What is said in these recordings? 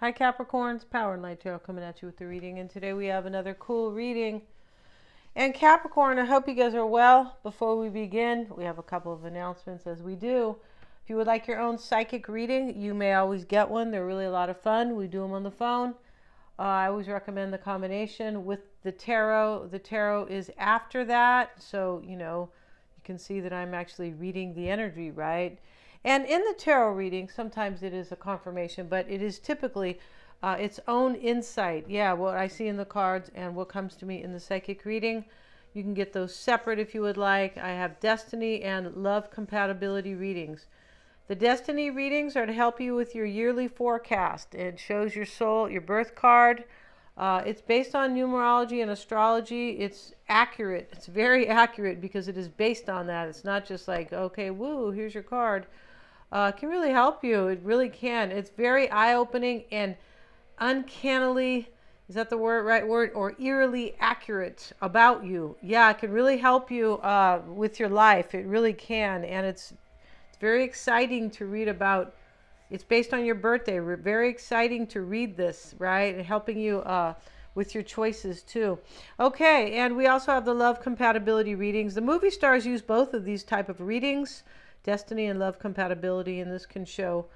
Hi Capricorns, Power and Light Tarot coming at you with the reading, and today we have another cool reading. And Capricorn, I hope you guys are well. Before we begin, we have a couple of announcements as we do. If you would like your own psychic reading, you may always get one. They're really a lot of fun. We do them on the phone. I always recommend the combination with the tarot. The tarot is after that, so you can see that I'm actually reading the energy, right? And in the tarot reading, sometimes it is a confirmation, but it is typically its own insight. Yeah, what I see in the cards and what comes to me in the psychic reading. You can get those separate if you would like. I have destiny and love compatibility readings. The destiny readings are to help you with your yearly forecast. It shows your soul, your birth card. It's based on numerology and astrology. It's accurate. It's very accurate because it is based on that. It's not just like, okay, woo, here's your card. It can really help you. It really can. It's very eye-opening and uncannily, is that the right word? Or eerily accurate about you. Yeah, it can really help you with your life. It really can. And it's very exciting to read about. It's based on your birthday. Very exciting to read this, right? And helping you with your choices too. Okay, and we also have the love compatibility readings. The movie stars use both of these type of readings, destiny and love compatibility, and this can show,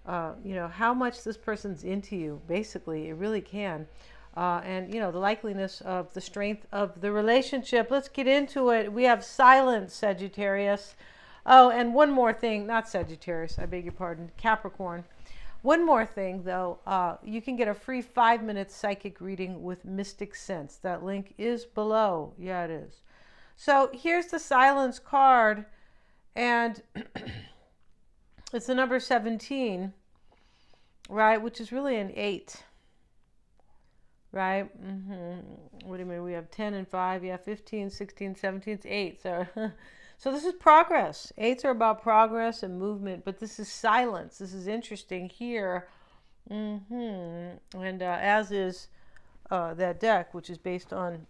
how much this person's into you. Basically, it really can. And, the likeliness of the strength of the relationship. Let's get into it. We have silence, Sagittarius. Oh, and one more thing, not Sagittarius, I beg your pardon, Capricorn. One more thing, though, you can get a free 5-minute psychic reading with Mystic Sense. That link is below. Yeah, it is. So here's the silence card, and it's the number 17, right, which is really an 8, right? What do you mean? We have 10 and 5, yeah, 15, 16, 17, it's 8, so... So this is progress. 8s are about progress and movement, but this is silence. This is interesting here. And as is that deck, which is based on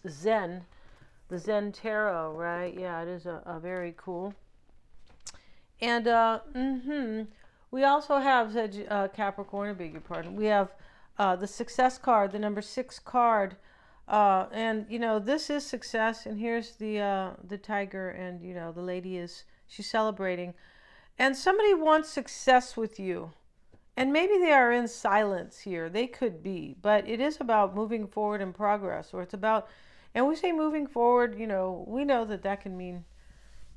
Zen, the Zen Tarot, right? Yeah, it is a very cool. And we also have Capricorn, I beg your pardon. We have the success card, the number 6 card. And this is success, and here's the tiger, and the lady she's celebrating, and somebody wants success with you, and maybe they are in silence here. They could be, but it is about moving forward in progress, or it's about, and we say moving forward, we know that can mean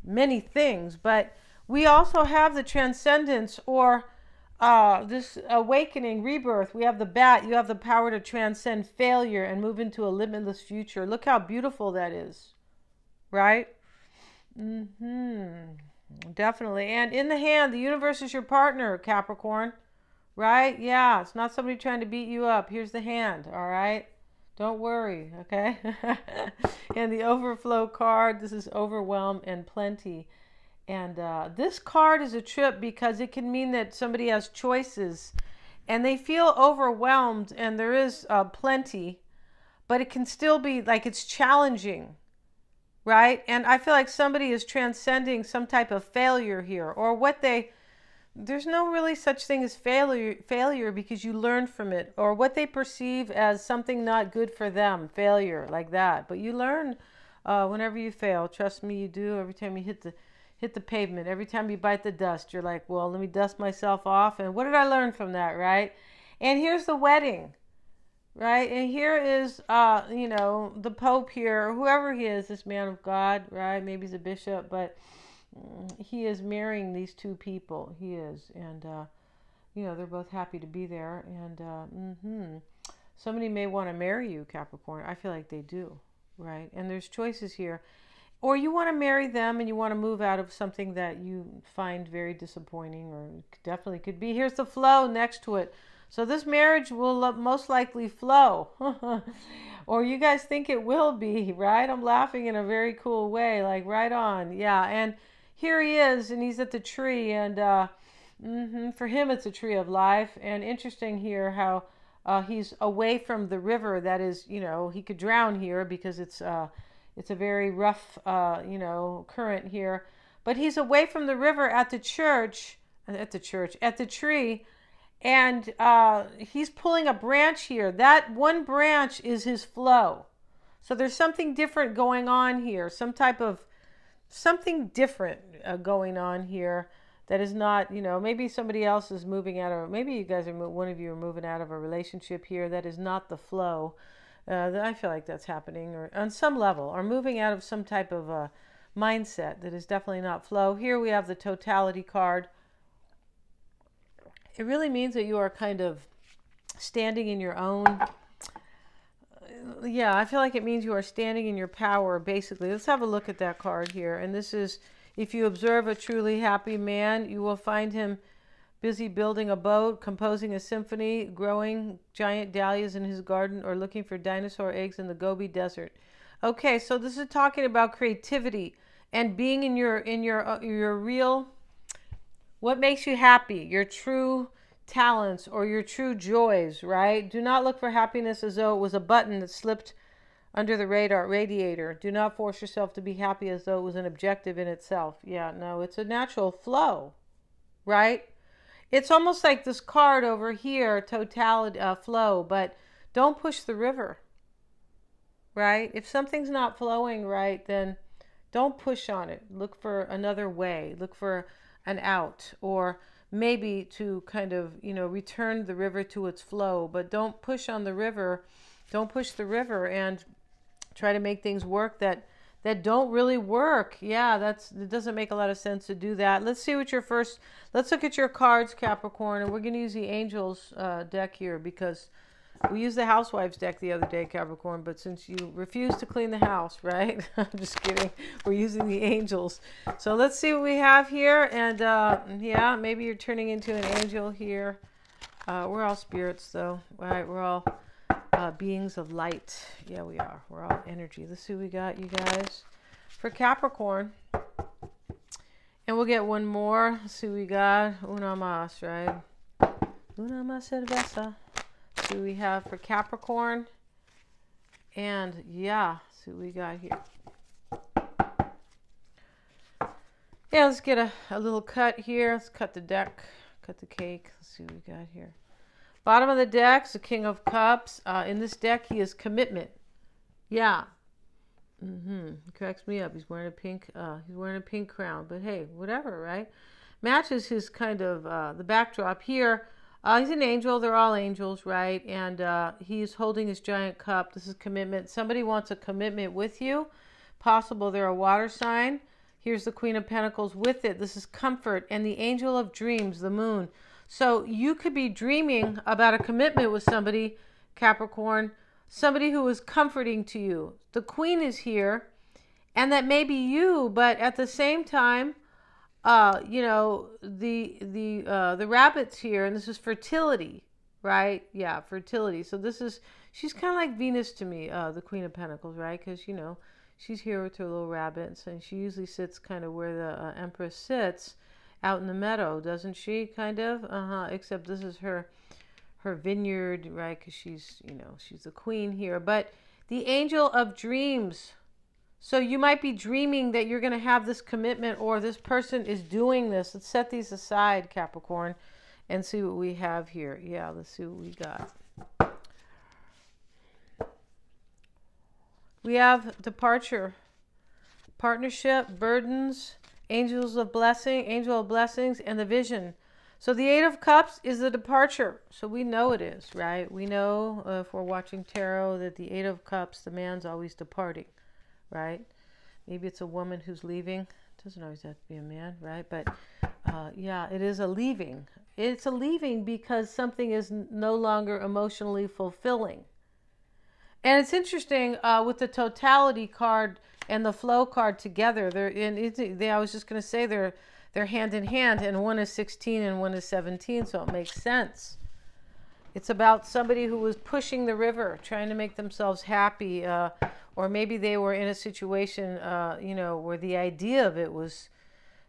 many things, but we also have the transcendence, or this awakening, rebirth. We have the bat. You have the power to transcend failure and move into a limitless future. Look how beautiful that is, right? Definitely. And in the hand, the universe is your partner, Capricorn, right? Yeah, it's not somebody trying to beat you up. Here's the hand, all right? Don't worry, okay? And the overflow card, this is overwhelm and plenty. And this card is a trip because it can mean that somebody has choices and they feel overwhelmed, and there is plenty, but it can still be like it's challenging, right? And I feel like somebody is transcending some type of failure here, or there's no really such thing as failure because you learn from it, or what they perceive as something not good for them, failure like that. But you learn whenever you fail. Trust me, you do. Every time you hit the pavement, every time you bite the dust, you're like, well, let me dust myself off. And what did I learn from that, right? And here's the wedding, right? And here is, the Pope here, or whoever he is, this man of God, right? Maybe he's a bishop, but he is marrying these two people. He is. And, they're both happy to be there. And somebody may want to marry you, Capricorn. I feel like they do, right? And there's choices here. Or you want to marry them and you want to move out of something that you find very disappointing, or definitely could be. Here's the flow next to it. So this marriage will most likely flow. Or you guys think it will be, right? I'm laughing in a very cool way, like right on. Yeah, and here he is, and he's at the tree, and for him it's a tree of life. And interesting here how he's away from the river that is, he could drown here because it's a very rough, current here. But he's away from the river at the tree. And he's pulling a branch here. That one branch is his flow. So there's something different going on here. Something different going on here that is not, maybe somebody else is moving out of, maybe you guys one of you are moving out of a relationship here that is not the flow. I feel like that's happening, or on some level, or moving out of some type of mindset that is definitely not flow. Here we have the totality card. It really means that you are kind of standing in your own. Yeah, I feel like it means you are standing in your power, basically. Let's have a look at that card here. And this is, if you observe a truly happy man, you will find him busy building a boat, composing a symphony, growing giant dahlias in his garden, or looking for dinosaur eggs in the Gobi Desert. Okay, so this is talking about creativity and being in your real, what makes you happy, your true talents or your true joys, right? Do not look for happiness as though it was a button that slipped under the radiator. Do not force yourself to be happy as though it was an objective in itself. Yeah, no, it's a natural flow, right? It's almost like this card over here, totality, flow, but don't push the river, right? If something's not flowing right, then don't push on it. Look for another way. Look for an out, or maybe to kind of, return the river to its flow, but don't push on the river. Don't push the river and try to make things work that don't really work. Yeah, it doesn't make a lot of sense to do that. Let's see what let's look at your cards, Capricorn, and we're going to use the Angels deck here, because we used the Housewives deck the other day, Capricorn, but since you refuse to clean the house, right? I'm just kidding. We're using the Angels. So let's see what we have here. And yeah, maybe you're turning into an angel here. We're all spirits, though, right? We're all beings of light. Yeah, we are. We're all energy. Let's see what we got, you guys, for Capricorn. And we'll get one more. Let's see what we got. Una más, right? Una más cerveza. See what we have for Capricorn. And yeah, see what we got here. Yeah, let's get a little cut here. Let's cut the deck, cut the cake. Let's see what we got here. Bottom of the deck is the King of Cups. In this deck, he is commitment. Yeah. He cracks me up. He's wearing a pink crown. But hey, whatever, right? Matches his kind of the backdrop here. He's an angel. They're all angels, right? And he's holding his giant cup. This is commitment. Somebody wants a commitment with you. Possible they're a water sign. Here's the Queen of Pentacles with it. This is comfort. And the Angel of Dreams, the moon. So you could be dreaming about a commitment with somebody, Capricorn, somebody who is comforting to you. The Queen is here, and that may be you, but at the same time, the rabbit's here, and this is fertility, right? Yeah, fertility. So she's kind of like Venus to me, the Queen of Pentacles, right? Because, she's here with her little rabbits, and she usually sits kind of where the Empress sits, out in the meadow, doesn't she? Kind of, except this is her vineyard, right? Because she's the queen here. But the Angel of Dreams. So you might be dreaming that you're going to have this commitment, or this person is doing this. Let's set these aside, Capricorn, and see what we have here. Yeah, let's see what we got. We have departure, partnership, burdens, angel of blessings, and the vision. So the Eight of Cups is the departure. So we know it is, right? We know if we're watching tarot that the Eight of Cups, the man's always departing, right? Maybe it's a woman who's leaving. It doesn't always have to be a man, right? But yeah, it is a leaving. It's a leaving because something is no longer emotionally fulfilling. And it's interesting with the totality card and the flow card together. I was just going to say they're hand in hand, and one is 16 and one is 17, so it makes sense. It's about somebody who was pushing the river, trying to make themselves happy, or maybe they were in a situation, where the idea of it was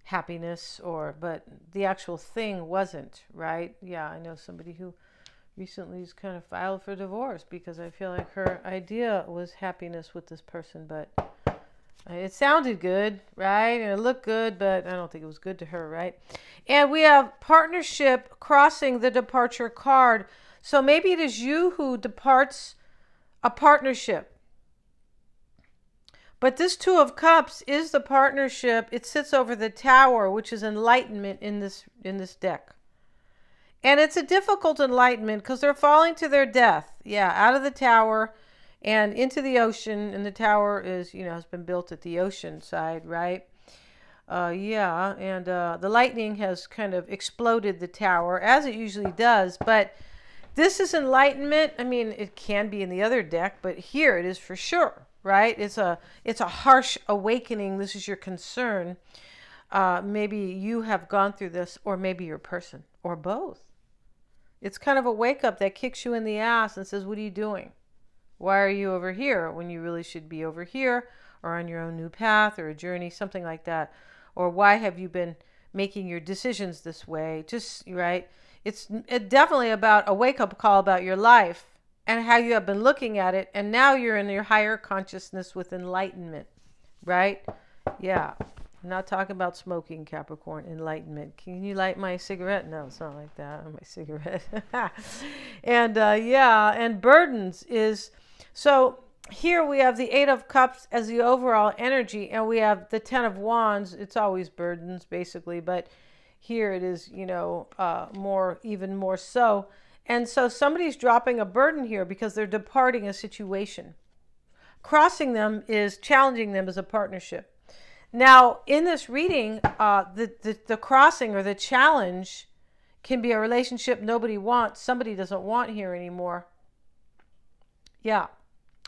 happiness, but the actual thing wasn't, right? Yeah, I know somebody who recently has kind of filed for divorce because I feel like her idea was happiness with this person, but It sounded good, right? And it looked good, but I don't think it was good to her, right? And we have partnership crossing the departure card. So maybe it is you who departs a partnership. But this Two of Cups is the partnership. It sits over the Tower, which is enlightenment in this deck. And it's a difficult enlightenment because they're falling to their death. Yeah, out of the Tower and into the ocean. And the Tower is, has been built at the ocean side, right? Yeah, and the lightning has kind of exploded the Tower, as it usually does. But this is enlightenment. I mean, it can be in the other deck, but here it is for sure, right? It's a harsh awakening. This is your concern. Maybe you have gone through this, or maybe your person, or both. It's kind of a wake up that kicks you in the ass and says, what are you doing? Why are you over here when you really should be over here, or on your own new path or a journey, something like that? Or why have you been making your decisions this way? Just, right? It's definitely about a wake-up call about your life and how you have been looking at it. And now you're in your higher consciousness with enlightenment, right? Yeah. I'm not talking about smoking, Capricorn. Enlightenment. Can you light my cigarette? No, it's not like that. My cigarette. And yeah, and burdens is... So here we have the Eight of Cups as the overall energy, and we have the Ten of Wands. It's always burdens, basically, but here it is, even more so. And so somebody's dropping a burden here because they're departing a situation. Crossing them is challenging them as a partnership. Now, in this reading, the crossing or the challenge can be a relationship nobody wants, somebody doesn't want here anymore. Yeah.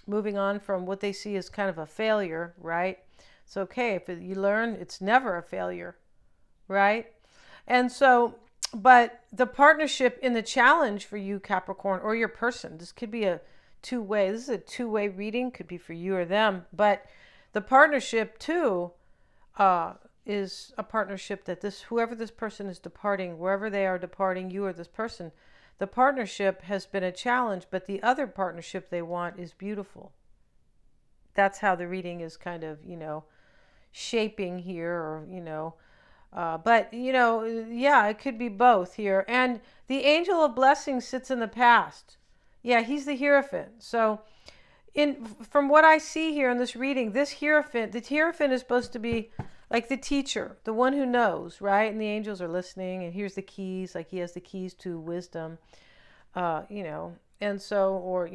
Moving on from what they see as kind of a failure, right? It's okay. If you learn, it's never a failure, right? And so, but the partnership in the challenge for you, Capricorn, or your person, this could be a two-way. This is a two-way reading. Could be for you or them. But the partnership, too, is a partnership that whoever this person is departing, wherever they are departing, you or this person, the partnership has been a challenge, but the other partnership they want is beautiful. That's how the reading is kind of, shaping here, or, but, yeah, it could be both here. And the Angel of Blessings sits in the past. Yeah, he's the Hierophant. So from what I see here in this reading, the Hierophant is supposed to be like the teacher, the one who knows, right? And the angels are listening, and here's the keys, like he has the keys to wisdom, and so, or,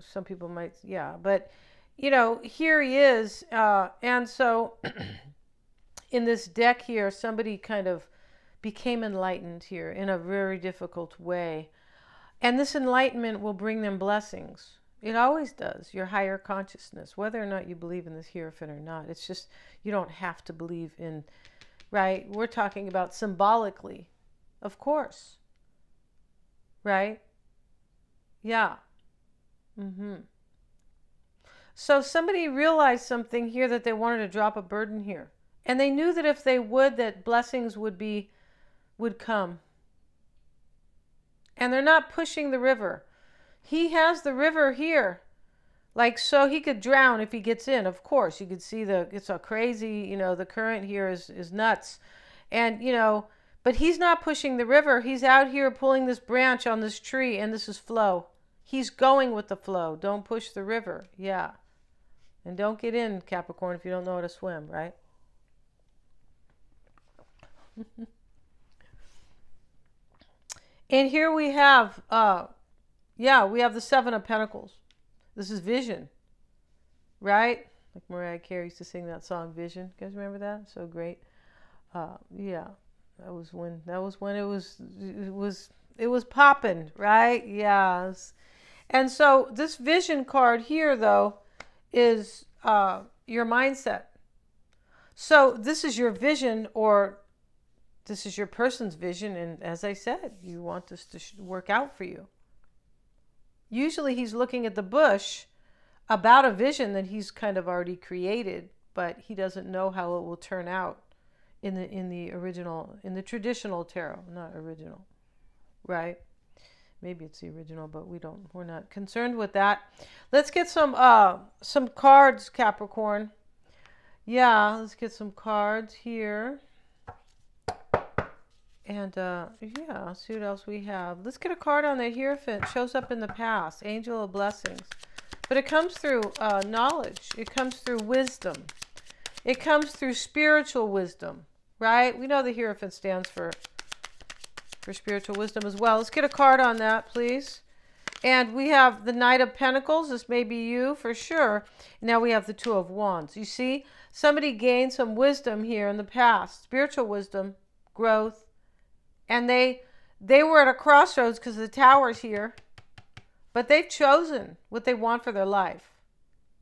some people might, yeah, but, here he is, and so in this deck here, somebody kind of became enlightened here in a very difficult way, and this enlightenment will bring them blessings. It always does, your higher consciousness, whether or not you believe in this Hierophant or not. It's just, you don't have to believe in, right? We're talking about symbolically, of course, right? Yeah. So somebody realized something here, that they wanted to drop a burden here. And they knew that if they would, that blessings would come. And they're not pushing the river. He has the river here, like, so he could drown if he gets in. Of course, you could see it's a crazy, the current here is nuts. And, but he's not pushing the river. He's out here pulling this branch on this tree, and this is flow. He's going with the flow. Don't push the river. Yeah. And don't get in, Capricorn, if you don't know how to swim, right? And here we have, we have the Seven of Pentacles. This is vision, right? Like Mariah Carey used to sing that song, Vision. You guys remember that? So great. Yeah, that was when it was popping, right? Yeah. And so this vision card here, though, is your mindset. So this is your vision, or this is your person's vision, and as I said, you want this to work out for you. Usually he's looking at the bush about a vision that he's kind of already created, but he doesn't know how it will turn out in the traditional tarot, not original, right? Maybe it's the original, but we're not concerned with that. Let's get some cards, Capricorn. Yeah, let's get some cards here. And yeah, see what else we have. Let's get a card on the Hierophant. Shows up in the past. Angel of Blessings. But it comes through knowledge. It comes through wisdom. It comes through spiritual wisdom, right? We know the Hierophant stands for spiritual wisdom as well. Let's get a card on that, please. And we have the Knight of Pentacles. This may be you for sure. Now we have the Two of Wands. You see, somebody gained some wisdom here in the past. Spiritual wisdom, growth. And they were at a crossroads because the Tower's here. But they've chosen what they want for their life,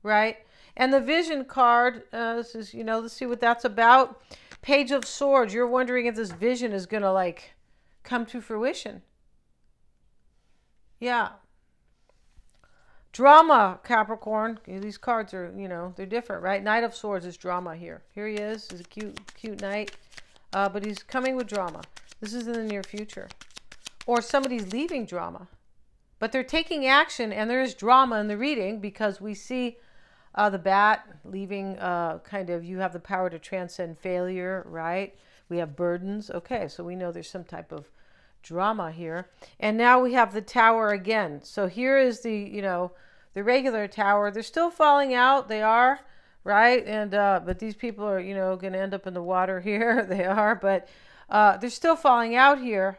right? And the Vision card, this is, you know, let's see what that's about. Page of Swords. You're wondering if this vision is going to, like, come to fruition. Yeah. Drama, Capricorn. These cards are, you know, they're different, right? Knight of Swords is drama here. Here he is. He's a cute knight. But he's coming with drama. This is in the near future. Or somebody's leaving drama. But they're taking action, and there is drama in the reading because we see the bat leaving kind of, you have the power to transcend failure, right? We have burdens. Okay, so we know there's some type of drama here. And now we have the Tower again. So here is the, you know, the regular Tower. They're still falling out. They are, right? And but these people are, you know, going to end up in the water here. They are, but they're still falling out here.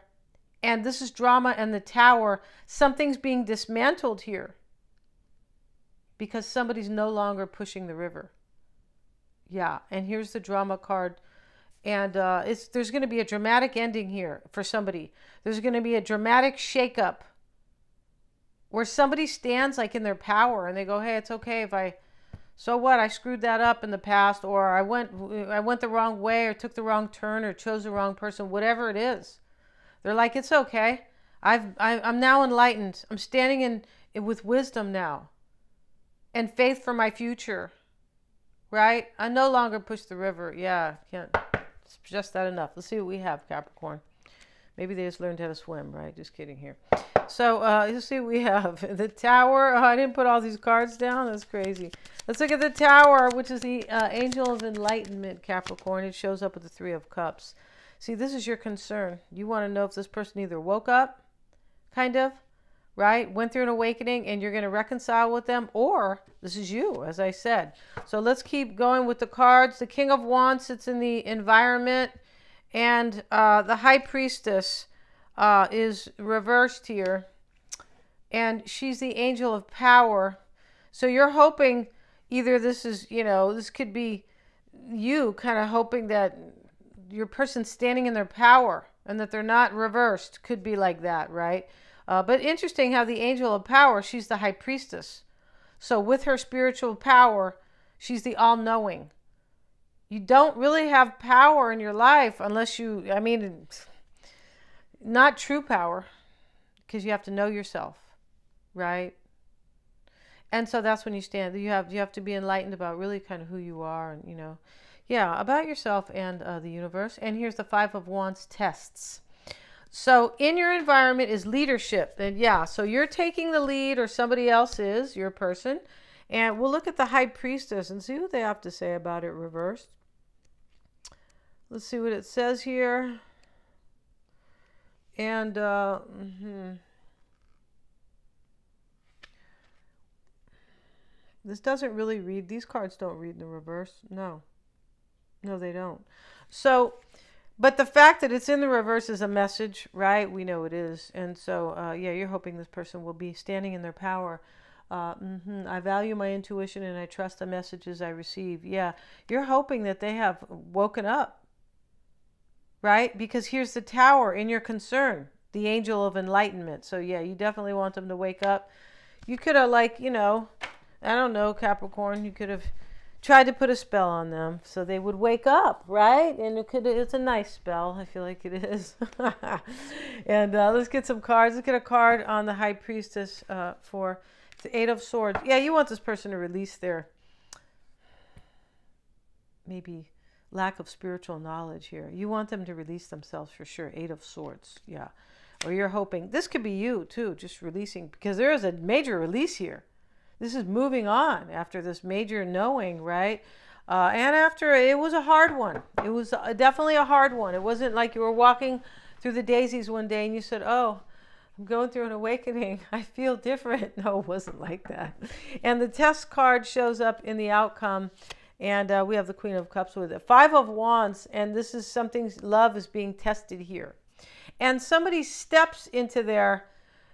And this is drama and the Tower. Something's being dismantled here because somebody's no longer pushing the river. Yeah, and here's the drama card. And there's going to be a dramatic ending here for somebody. There's going to be a dramatic shakeup where somebody stands like in their power and they go, hey, it's okay if so what? I screwed that up in the past, or I went the wrong way, or took the wrong turn, or chose the wrong person, whatever it is. They're like, it's okay. I'm now enlightened. I'm standing in with wisdom now and faith for my future, right? I no longer push the river. Yeah, can't stress that enough. Let's see what we have, Capricorn. Maybe they just learned how to swim, right? Just kidding here. So let's see what we have. The Tower. Oh, I didn't put all these cards down. That's crazy. Let's look at the Tower, which is the Angel of Enlightenment, Capricorn. It shows up with the Three of Cups. See, this is your concern. You want to know if this person either woke up, kind of, right? Went through an awakening and you're going to reconcile with them, or this is you, as I said. So let's keep going with the cards. The King of Wands sits in the environment, and the High Priestess is reversed here. And she's the Angel of Power. So you're hoping either this is, you know, this could be you kind of hoping that your person standing in their power and that they're not reversed. Could be like that, right? But interesting how the Angel of Power, she's the High Priestess. So with her spiritual power, she's the all-knowing. You don't really have power in your life unless you, I mean, not true power, because you have to know yourself, right? And so that's when you stand. You have to be enlightened about really kind of who you are, and, you know, yeah, about yourself and the universe. And here's the Five of Wands tests. So in your environment is leadership. And yeah, so you're taking the lead, or somebody else is, your person. And we'll look at the High Priestess and see what they have to say about it reversed. Let's see what it says here. And this doesn't really read. These cards don't read in the reverse. No. No, they don't. So, but the fact that it's in the reverse is a message, right? We know it is. And so, yeah, you're hoping this person will be standing in their power. I value my intuition and I trust the messages I receive. Yeah, you're hoping that they have woken up, right? Because here's the Tower in your concern, the Angel of Enlightenment. So, yeah, you definitely want them to wake up. You could have, like, you know, I don't know, Capricorn, you could have tried to put a spell on them so they would wake up, right? And it's a nice spell. I feel like it is. And let's get some cards. Let's get a card on the High Priestess for the Eight of Swords. Yeah, you want this person to release their maybe lack of spiritual knowledge here. You want them to release themselves for sure. Eight of Swords, yeah. Or you're hoping, this could be you too, just releasing, because there is a major release here. This is moving on after this major knowing, right? And after, it was a hard one. It was definitely a hard one. It wasn't like you were walking through the daisies one day and you said, oh, I'm going through an awakening. I feel different. No, it wasn't like that. And the test card shows up in the outcome. And we have the Queen of Cups with it. 5 of Wands. And this is something, love is being tested here. And somebody steps into their,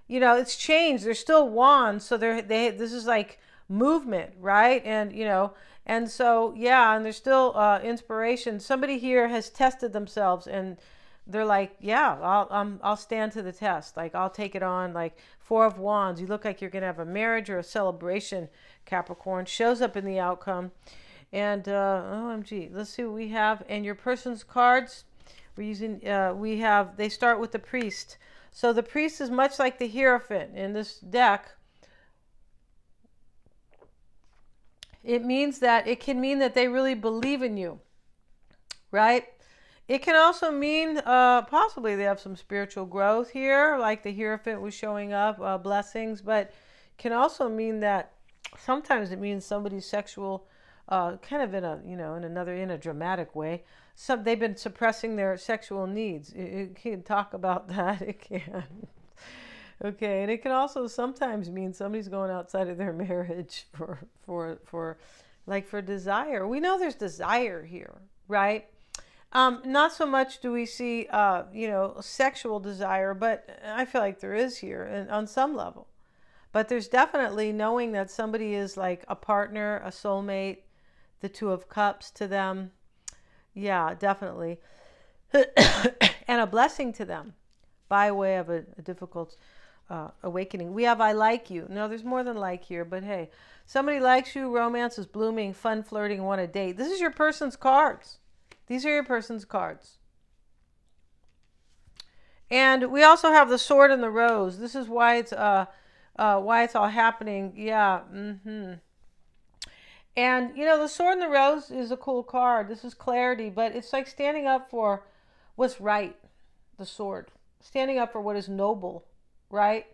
you know, it's changed. They're still wands. So this is like movement, right? And, you know, and so, yeah, and there's still inspiration. Somebody here has tested themselves and they're like, yeah, I'll stand to the test. Like, I'll take it on. Like, 4 of Wands. You look like you're going to have a marriage or a celebration, Capricorn. Shows up in the outcome. And, OMG, let's see what we have. And your person's cards, we're using, they start with the Priest. So the Priest is much like the Hierophant in this deck. It means that, it can mean that they really believe in you, right? It can also mean possibly they have some spiritual growth here, like the Hierophant was showing up, blessings, but can also mean that sometimes it means somebody's sexual, kind of in a, you know, in a dramatic way. They've been suppressing their sexual needs. It can talk about that. It can. Okay, and it can also sometimes mean somebody's going outside of their marriage for desire. We know there's desire here, right? Not so much do we see, you know, sexual desire, but I feel like there is here and on some level. But there's definitely knowing that somebody is like a partner, a soulmate, the 2 of Cups to them. Yeah, definitely. And a blessing to them by way of a difficult awakening. We have I like you. No, there's more than like here, but hey, somebody likes you, romance is blooming, fun flirting, want a date. This is your person's cards. These are your person's cards. And we also have the Sword and the Rose. This is why it's all happening. Yeah. And, you know, the Sword and the Rose is a cool card. This is clarity, but it's like standing up for what's right. The Sword. Standing up for what is noble, right?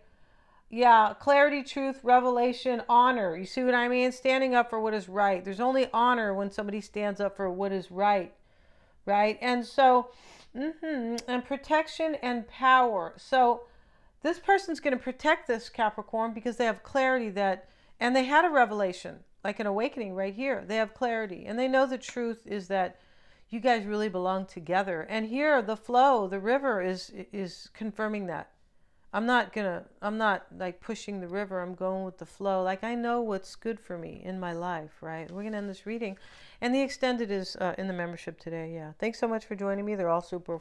Yeah, clarity, truth, revelation, honor. You see what I mean? Standing up for what is right. There's only honor when somebody stands up for what is right. Right? And so, and protection and power. So this person's going to protect this Capricorn because they have clarity that, and they had a revelation, like an awakening right here. They have clarity and they know the truth is that you guys really belong together. And here the flow, the river is confirming that. I'm not like pushing the river. I'm going with the flow. Like, I know what's good for me in my life, right? We're going to end this reading. And the extended is in the membership today. Yeah. Thanks so much for joining me. They're all super,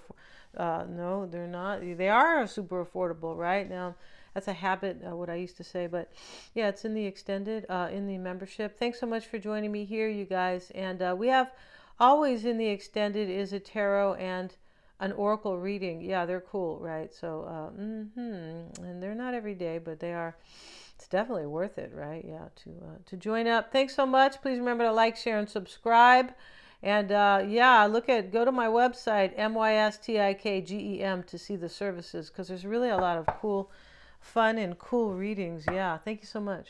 no, they're not. They are super affordable, right? Now, that's a habit, what I used to say. But yeah, it's in the extended, in the membership. Thanks so much for joining me here, you guys. And we have always in the extended is a tarot and an oracle reading. Yeah, they're cool, right? So, and they're not every day, but they are. It's definitely worth it, right? Yeah, to join up. Thanks so much. Please remember to like, share, and subscribe. And yeah, go to my website, MYSTIKGEM, to see the services because there's really a lot of cool, fun, and cool readings. Yeah, thank you so much.